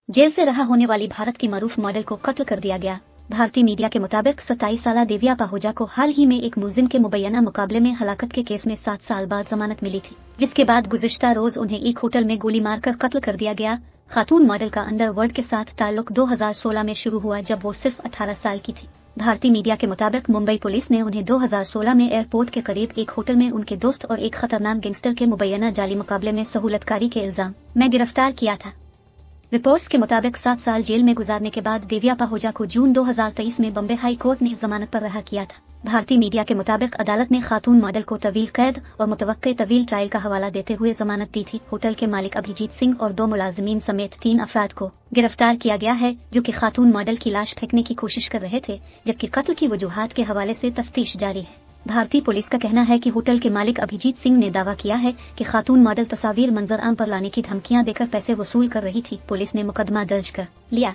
Jail से रहा होने वाली भारत की मरूफ मॉडल को कत्ल कर दिया गया। भारतीय मीडिया के मुताबिक 27 साला दिव्या पाहुजा को हाल ही में एक मुलजिम के मुबैना मुकाबले में हलाकत के केस में 7 साल बाद जमानत मिली थी, जिसके बाद गुज़िश्ता रोज उन्हें एक होटल में गोली मारकर कत्ल कर दिया गया। खातून मॉडल का अंडरवर्ल्ड के साथ ताल्लुक 2016 में शुरू हुआ, जब वो सिर्फ 18 साल की थी। भारतीय मीडिया के मुताबिक मुंबई पुलिस ने उन्हें 2016 में एयरपोर्ट के करीब एक होटल में उनके दोस्त और एक खतरनाक गैंगस्टर के मुबैना जाली मुकाबले में सहूलतकारी के इल्जाम में गिरफ्तार किया था। रिपोर्ट्स के मुताबिक 7 साल जेल में गुजारने के बाद दिव्या पाहुजा को जून 2023 में बॉम्बे हाई कोर्ट ने जमानत पर रहा किया था। भारतीय मीडिया के मुताबिक अदालत ने खातून मॉडल को तवील कैद और मुतवक्के तवील ट्रायल का हवाला देते हुए जमानत दी थी। होटल के मालिक अभिजीत सिंह और 2 मुलाजिमीन समेत 3 अफराद को गिरफ्तार किया गया है, जो कि खातून मॉडल की लाश फेंकने की कोशिश कर रहे थे, जबकि कत्ल की वजूहात के हवाले से तफ्तीश जारी है। भारतीय पुलिस का कहना है कि होटल के मालिक अभिजीत सिंह ने दावा किया है कि खातून मॉडल तस्वीर मंजर आम पर लाने की धमकियां देकर पैसे वसूल कर रही थी। पुलिस ने मुकदमा दर्ज कर लिया।